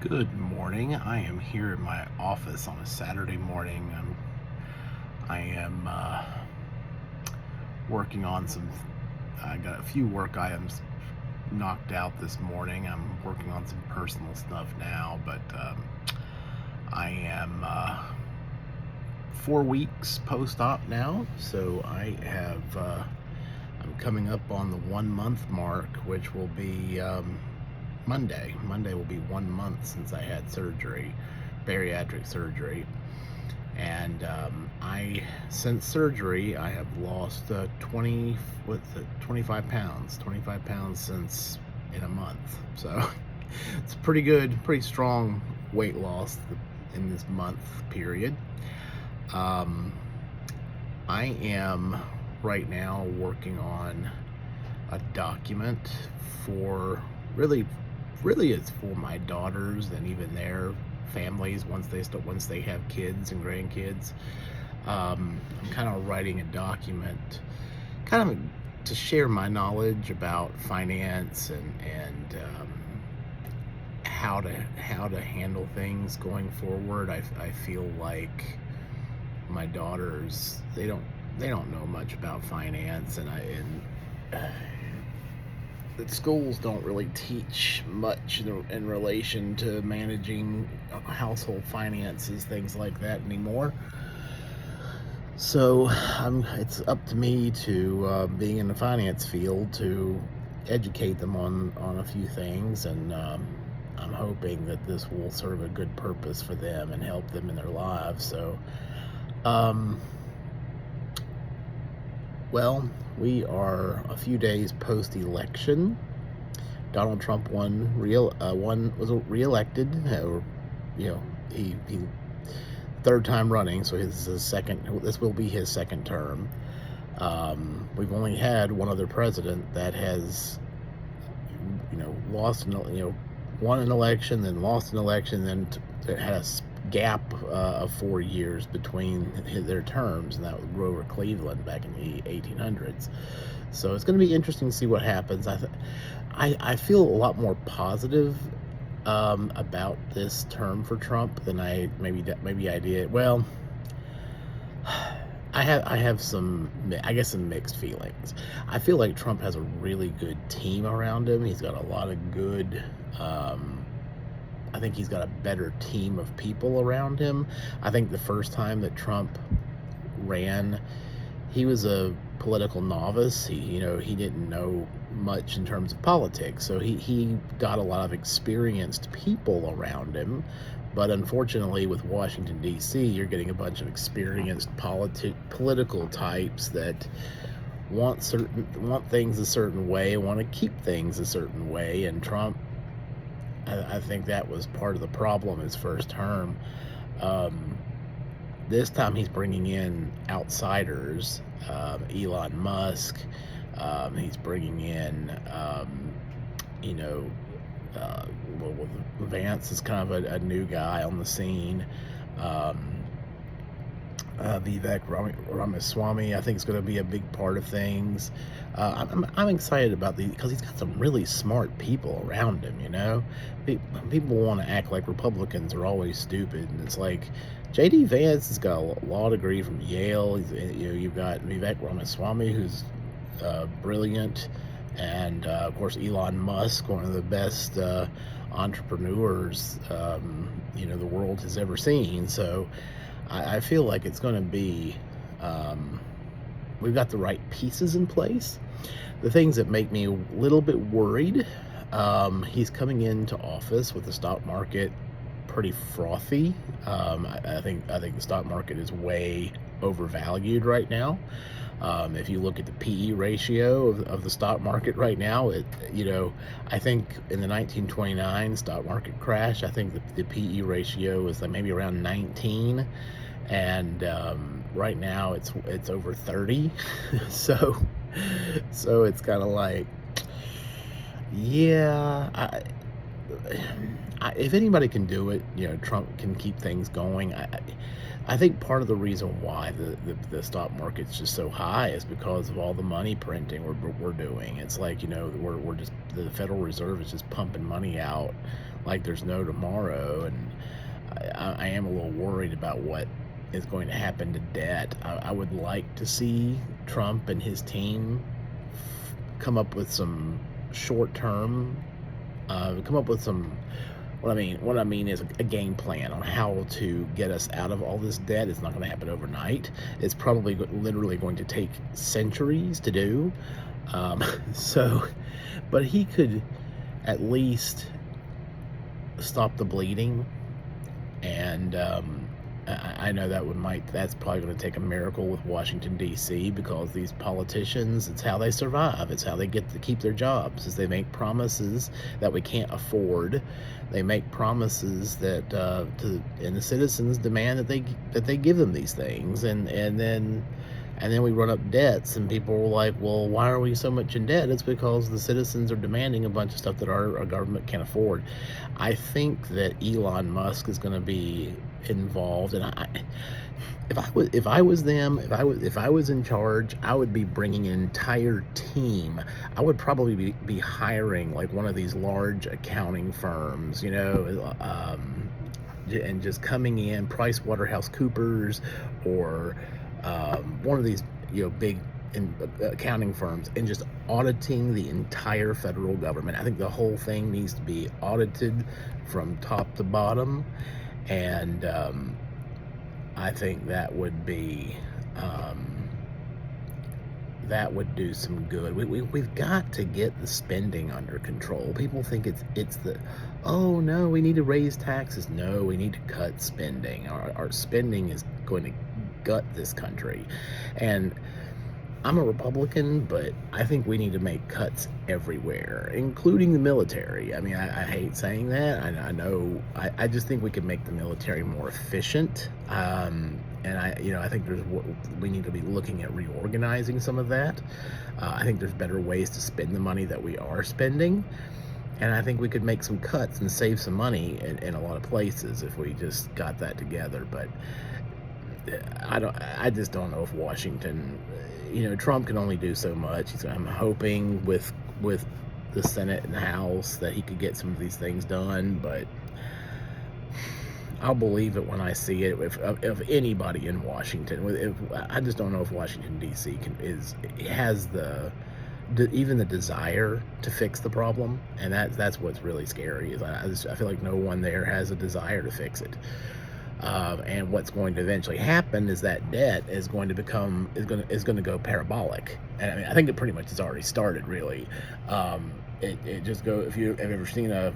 Good morning. I am here in my office on a Saturday morning. I am working on some. I got a few work items knocked out this morning. I'm working on some personal stuff now, but I am 4 weeks post-op now, so I have. I'm coming up on the 1 month mark, which will be Monday. Monday will be 1 month since I had surgery, bariatric surgery. And since surgery, I have lost 25 pounds, 25 pounds since in a month. So it's pretty good, pretty strong weight loss in this month period. Um, I am right now working on a document for really it's for my daughters and even their families once they have kids and grandkids. I'm kind of writing a document, kind of to share my knowledge about finance and how to handle things going forward. I feel like my daughters they don't know much about finance, and the schools don't really teach much in relation to managing household finances, things like that anymore. So it's up to me to, being in the finance field, to educate them on a few things, and I'm hoping that this will serve a good purpose for them and help them in their lives. So, um, well, we are a few days post-election. Donald Trump was reelected, or he third time running, so his second. This will be his second term. We've only had one other president that has, lost won an election, then lost an election, then it had a gap of 4 years between their terms, and that was Grover Cleveland back in the 1800s. So it's going to be interesting to see what happens. I feel a lot more positive about this term for Trump than maybe I did. Well, I have some mixed feelings. I feel like Trump has a really good team around him. He's got a lot of good. I think he's got a better team of people around him. I think the first time that Trump ran, he was a political novice. He didn't know much in terms of politics, so he got a lot of experienced people around him. But unfortunately, with Washington D.C., you're getting a bunch of experienced political types that want things a certain way, want to keep things a certain way. And Trump, I think that was part of the problem his first term. This time he's bringing in outsiders, Elon Musk. He's bringing in, you know, well, Vance is kind of a new guy on the scene. Vivek Ramaswamy, I think, is going to be a big part of things. I'm excited about because he's got some really smart people around him. People want to act like Republicans are always stupid, and it's like J.D. Vance has got a law degree from Yale. You've got Vivek Ramaswamy, who's brilliant, and of course Elon Musk, one of the best entrepreneurs the world has ever seen. So I feel like it's going to be, we've got the right pieces in place. The things that make me a little bit worried, he's coming into office with the stock market pretty frothy. I think the stock market is way overvalued right now. If you look at the PE ratio of the stock market right now, I think in the 1929 stock market crash, I think the PE ratio is like maybe around 19, and right now it's over 30. so it's kind of like, yeah, if anybody can do it, Trump can keep things going. I think part of the reason why the stock market's just so high is because of all the money printing we're doing. It's like, we're just, the Federal Reserve is just pumping money out like there's no tomorrow, and I am a little worried about what is going to happen to debt. I would like to see Trump and his team come up with some short term, come up with some. What I mean is a game plan on how to get us out of all this debt. It's not going to happen overnight. It's probably literally going to take centuries to do. So, but he could at least stop the bleeding, and I know that's probably going to take a miracle with Washington D.C. because these politicians, it's how they survive. It's how they get to keep their jobs. Is they make promises that we can't afford. They make promises that and the citizens demand that they give them these things, and then we run up debts, and people are like, well, why are we so much in debt? It's because the citizens are demanding a bunch of stuff that our government can't afford. I think that Elon Musk is going to be involved, and if I was in charge, I would be bringing an entire team. I would probably be hiring like one of these large accounting firms, and just coming in, PricewaterhouseCoopers, or one of these big accounting firms, and just auditing the entire federal government. I think the whole thing needs to be audited from top to bottom, and I think that would be that would do some good. We've got to get the spending under control. People think it's the, oh no, we need to raise taxes. No, we need to cut spending. Our spending is going to gut this country. And I'm a Republican, but I think we need to make cuts everywhere, including the military. I mean, I hate saying that. I know. I just think we could make the military more efficient. And I think we need to be looking at reorganizing some of that. I think there's better ways to spend the money that we are spending. And I think we could make some cuts and save some money in a lot of places if we just got that together. But I just don't know if Washington, Trump can only do so much. I'm hoping with the Senate and the House that he could get some of these things done, but I'll believe it when I see it. If anybody in Washington, I just don't know if Washington D.C. has even the desire to fix the problem, and that's what's really scary. Is I feel like no one there has a desire to fix it. And what's going to eventually happen is that debt is going to go parabolic. And I mean, I think it pretty much has already started, really. It just go, if you've ever seen a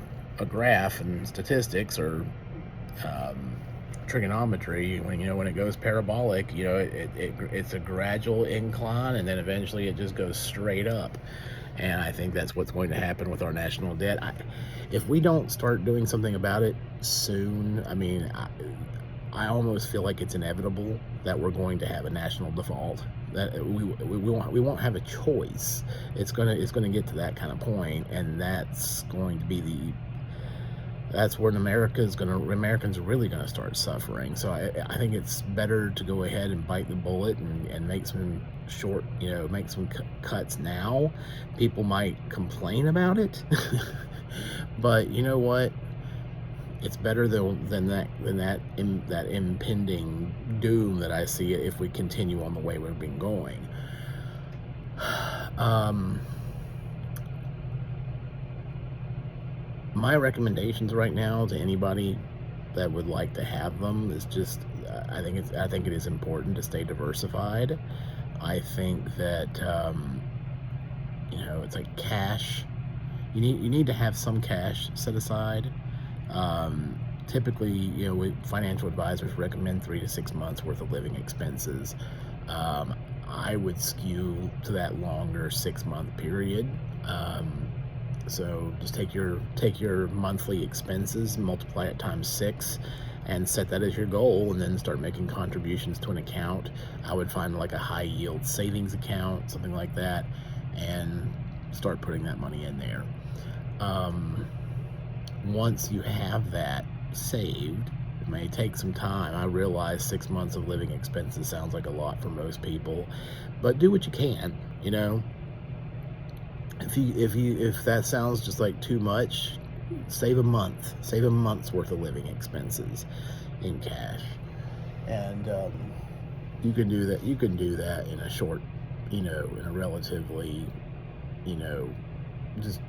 graph in statistics or trigonometry, when it goes parabolic, it's a gradual incline, and then eventually it just goes straight up. And I think that's what's going to happen with our national debt. If we don't start doing something about it soon, I mean, I almost feel like it's inevitable that we're going to have a national default. That we won't have a choice. It's gonna get to that kind of point, and that's going to be that's when Americans are really gonna start suffering. So I think it's better to go ahead and bite the bullet and make some cuts now. People might complain about it, but you know what? It's better than that impending doom that I see if we continue on the way we've been going. My recommendations right now to anybody that would like to have them is just, I think it is important to stay diversified. I think that it's like cash. You need to have some cash set aside. Typically, financial advisors recommend 3 to 6 months worth of living expenses. I would skew to that longer 6-month period. So just take your monthly expenses, multiply it times 6, and set that as your goal, and then start making contributions to an account. I would find like a high yield savings account, something like that, and start putting that money in there. once you have that saved, it may take some time. I realize 6 months of living expenses sounds like a lot for most people, but do what you can, you know. If that sounds just like too much, save a month. Save a month's worth of living expenses in cash. And you can do that. You can do that in a short, in a relatively, you know,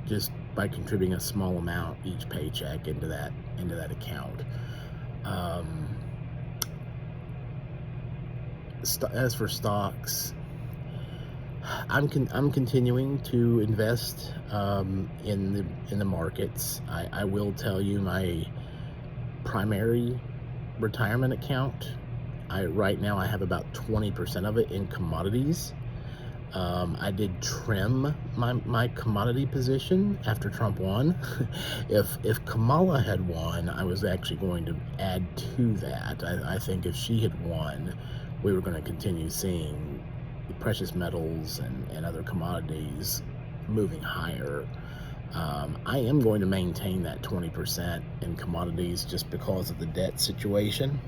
just by contributing a small amount each paycheck into that account. As for stocks, I'm continuing to invest in the markets. I will tell you, my primary retirement account, right now I have about 20% of it in commodities. I did trim my commodity position after Trump won. If Kamala had won, I was actually going to add to that. I think if she had won, we were going to continue seeing the precious metals and other commodities moving higher. I am going to maintain that 20% in commodities just because of the debt situation.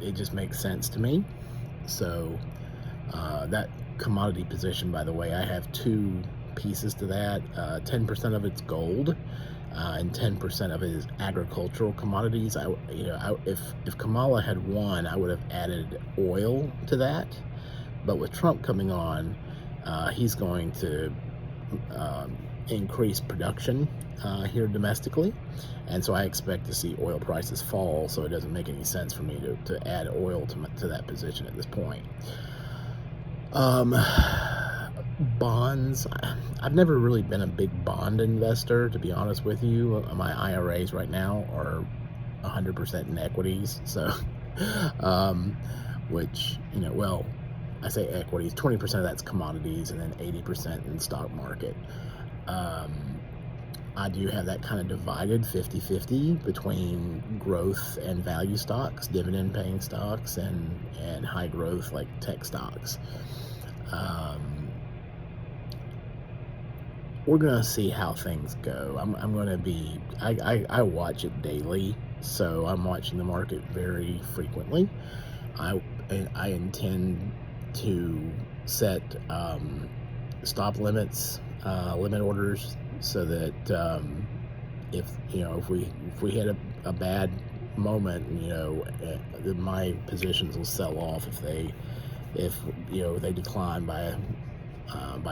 It just makes sense to me. So that commodity position, by the way, I have two pieces to that. 10% of it's gold, and 10% of it is agricultural commodities. If Kamala had won, I would have added oil to that. But with Trump coming on, he's going to increase production here domestically, and so I expect to see oil prices fall. So it doesn't make any sense for me to add oil to that position at this point. Bonds, I've never really been a big bond investor, to be honest with you. My IRAs right now are 100% in equities, so which, well, I say equities, 20% of that's commodities, and then 80% in the stock market. I do have that kind of divided 50-50 between growth and value stocks, dividend paying stocks, and high growth like tech stocks. We're gonna see how things go. I'm gonna be, I watch it daily, so I'm watching the market very frequently. I intend to set stop limits, limit orders, so that if we hit a bad moment, my positions will sell off if they decline by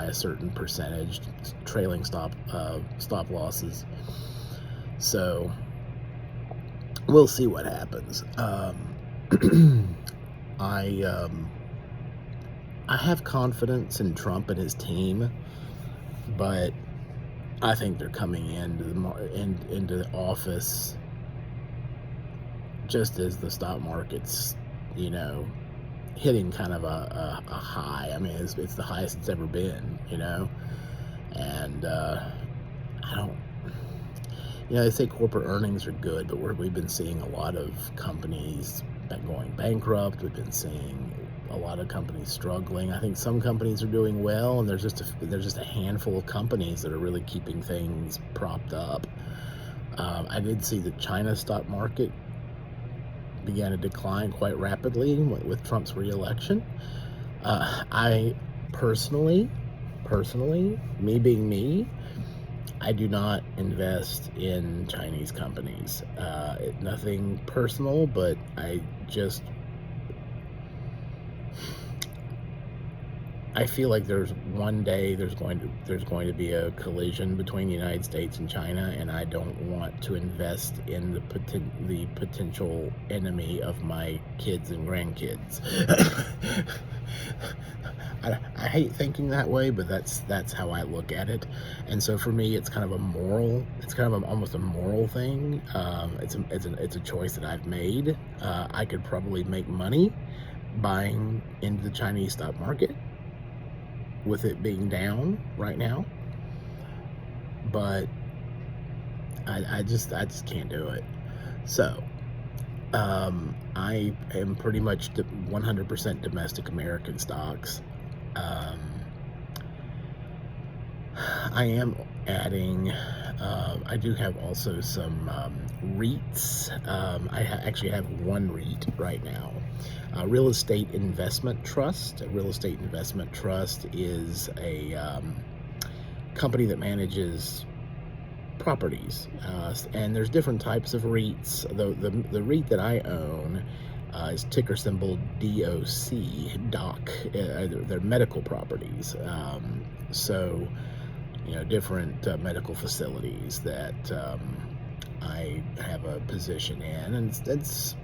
a certain percentage, trailing stop losses. So we'll see what happens. I have confidence in Trump and his team, but I think they're coming into the office just as the stock market's, hitting kind of a high. I mean, it's the highest it's ever been, and I don't, they say corporate earnings are good, but we've been seeing a lot of companies going bankrupt. We've been seeing a lot of companies struggling. I think some companies are doing well, and there's just a handful of companies that are really keeping things propped up. I did see the China stock market began to decline quite rapidly with Trump's re-election. I personally, me being me, I do not invest in Chinese companies. Nothing personal, but I feel like one day there's going to be a collision between the United States and China, and I don't want to invest in the potential enemy of my kids and grandkids. I hate thinking that way, but that's how I look at it. And so for me, it's kind of almost a moral thing. It's a choice that I've made. I could probably make money buying into the Chinese stock market with it being down right now, but I just can't do it. So I am pretty much 100% domestic American stocks. I am adding I do have also some REITs. Actually have one REIT right now. Real Estate Investment Trust. A Real Estate Investment Trust is a company that manages properties, and there's different types of REITs. The REIT that I own is ticker symbol DOC, DOC. They're medical properties. So, different medical facilities that I have a position in, and it's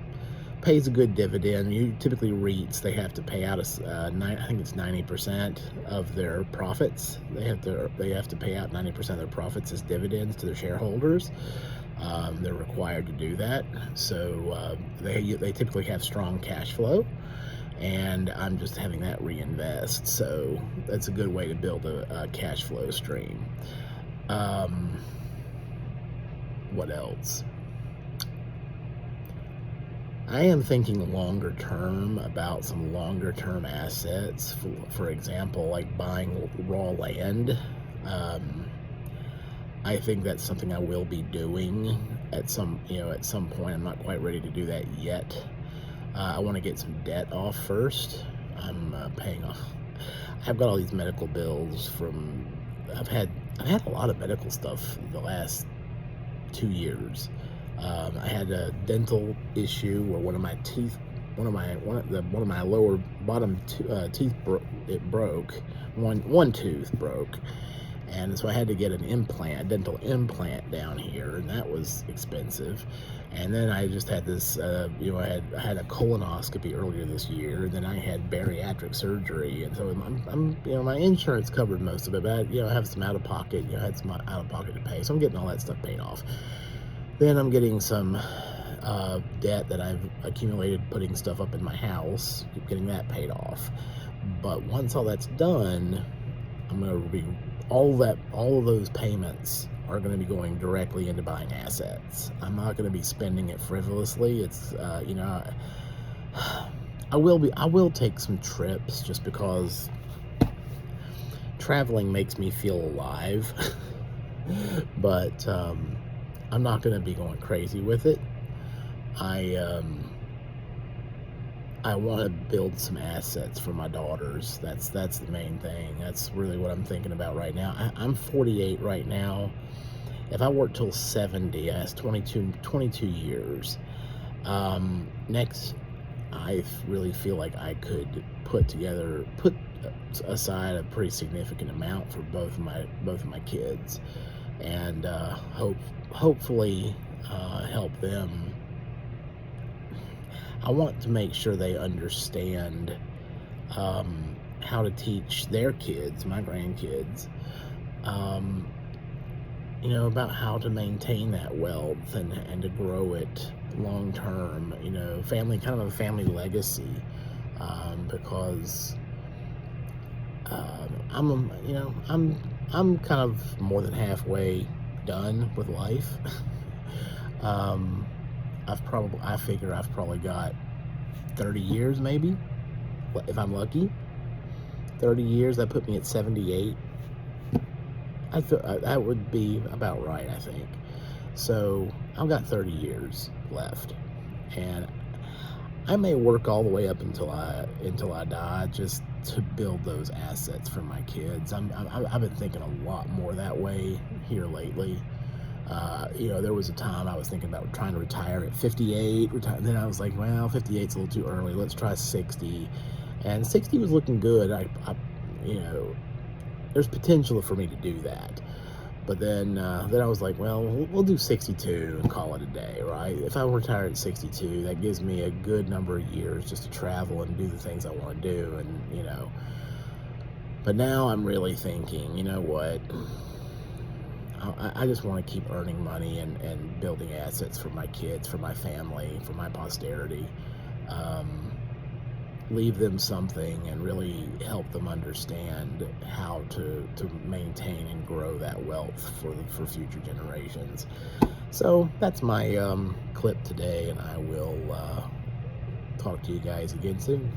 pays a good dividend. You typically REITs, they have to pay out I think it's 90% of their profits. They have to pay out 90% of their profits as dividends to their shareholders. They're required to do that. So they typically have strong cash flow, and I'm just having that reinvest. So that's a good way to build a cash flow stream. What else? I am thinking longer term about some longer term assets. For example, like buying raw land. I think that's something I will be doing at some point. I'm not quite ready to do that yet. I want to get some debt off first. I'm paying off. I've got all these medical bills from. I've had a lot of medical stuff the last 2 years. I had a dental issue where one of my teeth, one of my lower bottom teeth broke. One tooth broke, and so I had to get an implant, a dental implant down here, and that was expensive. And then I just had this, I had a colonoscopy earlier this year, and then I had bariatric surgery, and so I'm my insurance covered most of it, but I have some out of pocket, had some out of pocket to pay, so I'm getting all that stuff paid off. Then I'm getting some debt that I've accumulated putting stuff up in my house, getting that paid off. But once all that's done, I'm going to be all of those payments are going to be going directly into buying assets. I'm not going to be spending it frivolously. It's I will take some trips just because traveling makes me feel alive. But I'm not going to be going crazy with it. I want to build some assets for my daughters. That's the main thing. That's really what I'm thinking about right now. I'm 48 right now. If I work till 70, that's 22 years. Next, I really feel like I could put aside a pretty significant amount for both of my kids, and hopefully help them. I want to make sure they understand how to teach their kids, my grandkids, about how to maintain that wealth and to grow it long term. Kind of a family legacy, because I'm kind of more than halfway done with life. I figure I've probably got 30 years, maybe, if I'm lucky. 30 years, that put me at 78. I feel that would be about right, I think. So I've got 30 years left, and I may work all the way up until I die, just to build those assets for my kids. I've been thinking a lot more that way here lately. There was a time I was thinking about trying to retire at 58. Then I was like, well, 58's a little too early. Let's try 60. And 60 was looking good. There's potential for me to do that. But then I was like, well, we'll do 62 and call it a day, right? If I retire at 62, that gives me a good number of years just to travel and do the things I want to do, and But now I'm really thinking, you know what? I just want to keep earning money and building assets for my kids, for my family, for my posterity. Leave them something and really help them understand how to maintain and grow that wealth for future generations. So that's my clip today, and I will talk to you guys again soon.